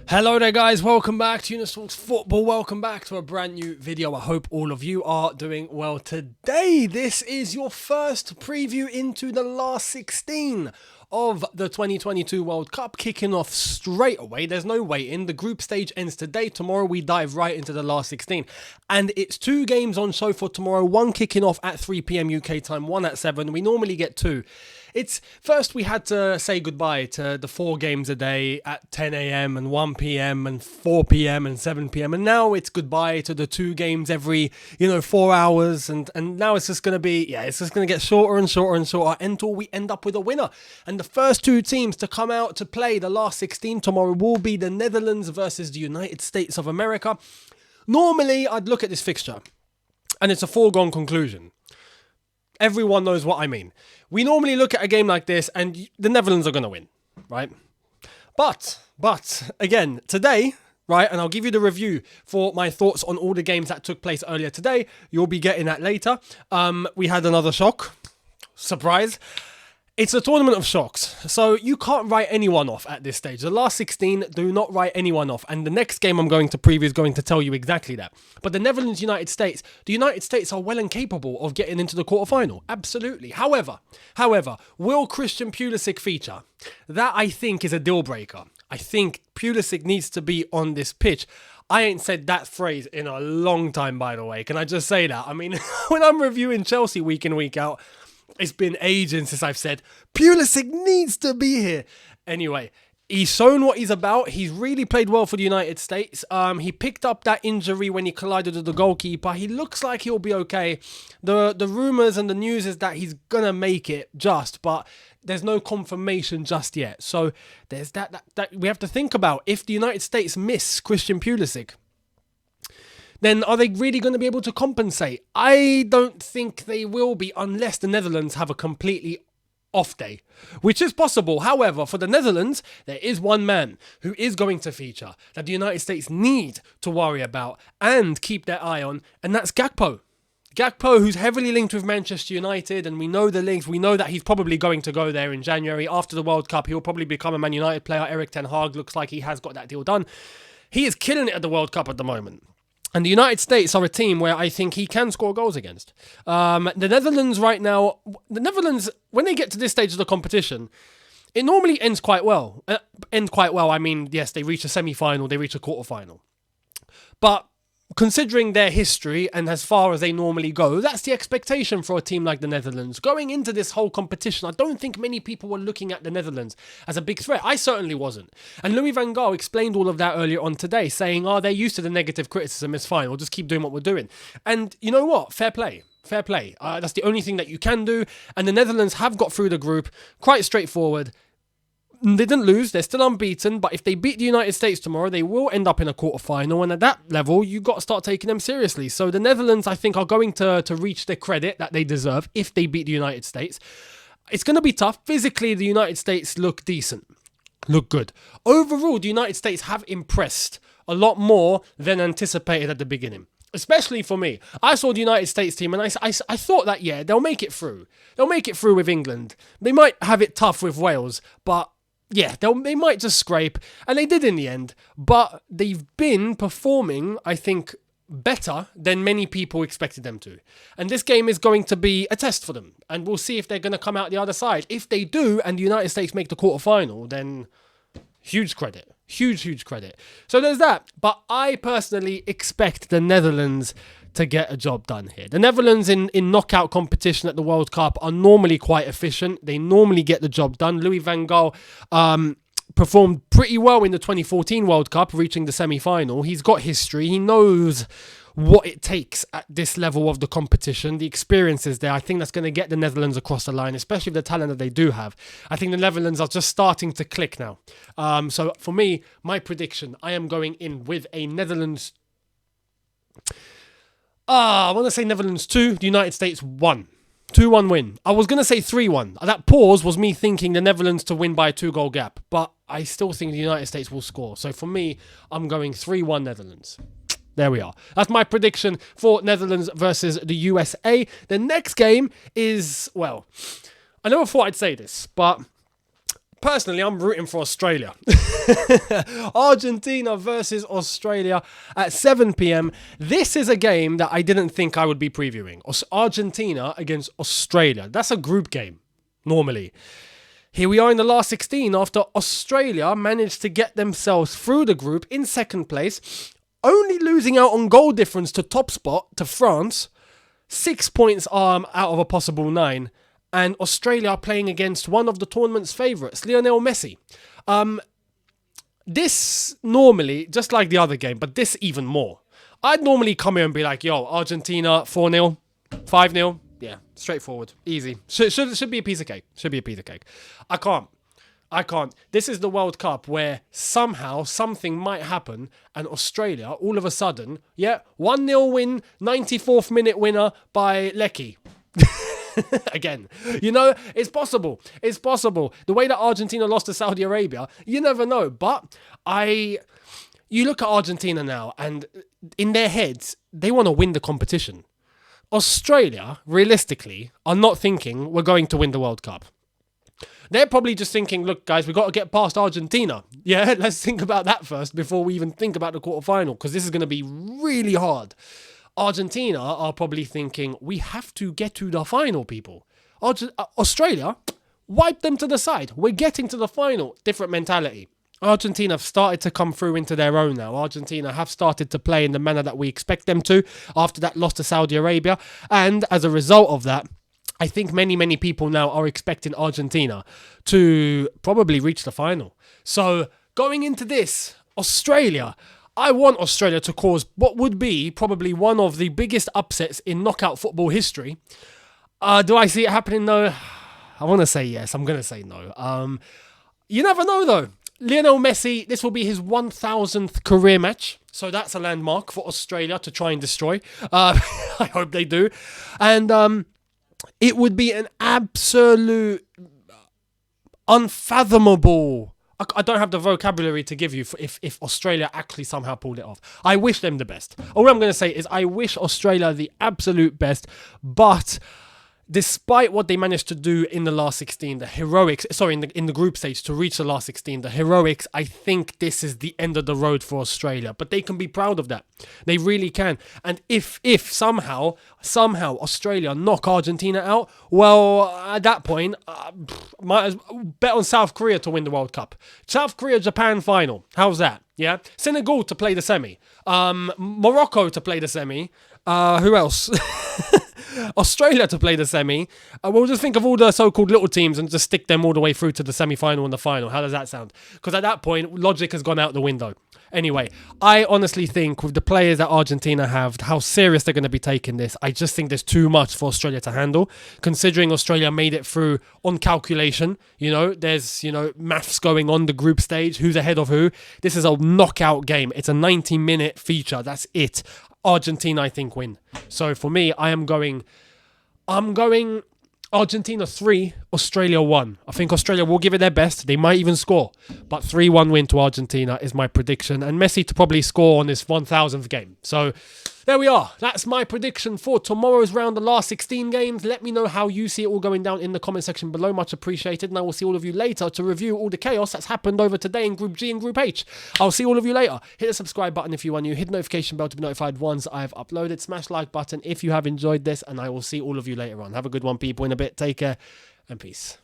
Hello there guys, welcome back to Younes Talks Football, welcome back to a brand new video. I hope all of you are doing well today. This is your first preview into the last 16 of the 2022 World Cup, kicking off straight away. There's no waiting. The group stage ends today. Tomorrow we dive right into the last 16. And it's two games on show for tomorrow, one kicking off at 3 p.m. UK time, one at 7. We normally get two. It's first we had to say goodbye to the 4 games a day at 10 a.m. and 1 p.m. and 4 p.m. and 7 p.m. And now it's goodbye to the 2 games every, 4 hours. And now it's just going to be, it's just going to get shorter and shorter and shorter until we end up with a winner. And the first 2 teams to come out to play the last 16 tomorrow will be the Netherlands versus the United States of America. Normally, I'd look at this fixture and it's a foregone conclusion. Everyone knows what I mean. We normally look at a game like this and the Netherlands are going to win, right? But, again, today, right, and I'll give you the review for my thoughts on all the games that took place earlier today. You'll be getting that later. We had another shock. Surprise. It's a tournament of shocks, so you can't write anyone off at this stage. The last 16 do not write anyone off, and the next game I'm going to preview is going to tell you exactly that. But the Netherlands, United States, the United States are well and capable of getting into the quarterfinal. Absolutely. However, will Christian Pulisic feature? That, I think, is a deal breaker. I think Pulisic needs to be on this pitch. I ain't said that phrase in a long time, by the way. Can I just say that? I mean, when I'm reviewing Chelsea week in, week out, it's been ages since I've said, Pulisic needs to be here. Anyway, he's shown what he's about. He's really played well for the United States. He picked up that injury when he collided with the goalkeeper. He looks like he'll be okay. The rumours and the news is that he's going to make it but there's no confirmation just yet. So there's that we have to think about. If the United States miss Christian Pulisic, then are they really going to be able to compensate? I don't think they will be unless the Netherlands have a completely off day, which is possible. However, for the Netherlands, there is one man who is going to feature that the United States need to worry about and keep their eye on, and that's Gakpo. Gakpo, who's heavily linked with Manchester United, and we know the links. We know that he's probably going to go there in January. After the World Cup, he'll probably become a Man United player. Eric Ten Hag looks like he has got that deal done. He is killing it at the World Cup at the moment. And the United States are a team where I think he can score goals against. The Netherlands right now, when they get to this stage of the competition, it normally ends quite well. I mean, yes, they reach a semi-final, they reach a quarter-final. But considering their history and as far as they normally go, that's the expectation for a team like the Netherlands. Going into this whole competition, I don't think many people were looking at the Netherlands as a big threat. I certainly wasn't. And Louis van Gaal explained all of that earlier on today, saying, they're used to the negative criticism, it's fine, we'll just keep doing what we're doing. And you know what? Fair play. Fair play. That's the only thing that you can do. And the Netherlands have got through the group, quite straightforward. They didn't lose, they're still unbeaten, but if they beat the United States tomorrow, they will end up in a quarterfinal, and at that level, you've got to start taking them seriously. So the Netherlands, I think, are going to reach the credit that they deserve if they beat the United States. It's going to be tough. Physically, the United States look decent, look good. Overall, the United States have impressed a lot more than anticipated at the beginning. Especially for me. I saw the United States team and I thought that, they'll make it through. They'll make it through with England. They might have it tough with Wales, but they might just scrape, and they did in the end, but they've been performing, I think, better than many people expected them to. And this game is going to be a test for them, and we'll see if they're going to come out the other side. If they do, and the United States make the quarterfinal, then huge credit. Huge credit. So there's that. But I personally expect the Netherlands to get a job done here. The Netherlands in knockout competition at the World Cup are normally quite efficient. They normally get the job done. Louis van Gaal performed pretty well in the 2014 World Cup, reaching the semi-final. He's got history. He knows what it takes at this level of the competition. The experience is there. I think that's going to get the Netherlands across the line, especially with the talent that they do have. I think the Netherlands are just starting to click now. So for me, my prediction, I am going in with a Netherlands... I want to say Netherlands 2, the United States 1. 2-1 win. I was going to say 3-1. That pause was me thinking the Netherlands to win by a 2-goal gap. But I still think the United States will score. So for me, I'm going 3-1 Netherlands. There we are. That's my prediction for Netherlands versus the USA. The next game is, well, I never thought I'd say this, but Personally, I'm rooting for Australia. Argentina versus Australia at 7 p.m. This is a game that I didn't think I would be previewing. Argentina against Australia. That's a group game, normally. Here we are in the last 16 after Australia managed to get themselves through the group in second place, only losing out on goal difference to top spot, to France. 6 points out of a possible 9. And Australia are playing against one of the tournament's favourites, Lionel Messi. This normally, just like the other game, but this even more. I'd normally come here and be like, yo, Argentina 4-0, 5-0. Yeah, straightforward, easy. Should be a piece of cake. Should be a piece of cake. I can't. This is the World Cup where somehow something might happen and Australia, all of a sudden, 1-0 win, 94th minute winner by Lecky. Again, it's possible. It's possible. The way that Argentina lost to Saudi Arabia, you never know. But you look at Argentina now, and in their heads, they want to win the competition. Australia, realistically, are not thinking we're going to win the World Cup. They're probably just thinking, look, guys, we've got to get past Argentina. Yeah, let's think about that first before we even think about the quarterfinal, because this is going to be really hard. Argentina are probably thinking, we have to get to the final, people. Australia, wipe them to the side. We're getting to the final. Different mentality. Argentina have started to come through into their own now. Argentina have started to play in the manner that we expect them to after that loss to Saudi Arabia. And as a result of that, I think many people now are expecting Argentina to probably reach the final. So going into this, Australia, I want Australia to cause what would be probably one of the biggest upsets in knockout football history. Do I see it happening? No. I want to say yes. I'm going to say no. You never know, though. Lionel Messi, this will be his 1,000th career match. So that's a landmark for Australia to try and destroy. I hope they do. And it would be an absolute unfathomable... I don't have the vocabulary to give you if Australia actually somehow pulled it off. I wish them the best. All I'm going to say is I wish Australia the absolute best, but despite what they managed to do in the last 16, the heroics, in the group stage to reach the last 16, the heroics, I think this is the end of the road for Australia. But they can be proud of that. They really can. And if somehow Australia knock Argentina out, well, at that point, might as well bet on South Korea to win the World Cup. South Korea-Japan final. How's that? Yeah. Senegal to play the semi. Morocco to play the semi. Who else? Australia to play the semi. We'll just think of all the so-called little teams and just stick them all the way through to the semi-final and the final. How does that sound? Because at that point, logic has gone out the window. Anyway, I honestly think with the players that Argentina have, how serious they're going to be taking this, I just think there's too much for Australia to handle. Considering Australia made it through on calculation, there's, maths going on the group stage, who's ahead of who. This is a knockout game. It's a 90-minute feature. That's it. Argentina, I think, win. So for me, I'm going Argentina 3, Australia 1. I think Australia will give it their best. They might even score. But 3-1 win to Argentina is my prediction. And Messi to probably score on his 1,000th game. So there we are. That's my prediction for tomorrow's round, the last 16 games. Let me know how you see it all going down in the comment section below. Much appreciated. And I will see all of you later to review all the chaos that's happened over today in Group G and Group H. I'll see all of you later. Hit the subscribe button if you are new. Hit the notification bell to be notified once I've uploaded. Smash the like button if you have enjoyed this. And I will see all of you later on. Have a good one, people. In a bit. Take care and peace.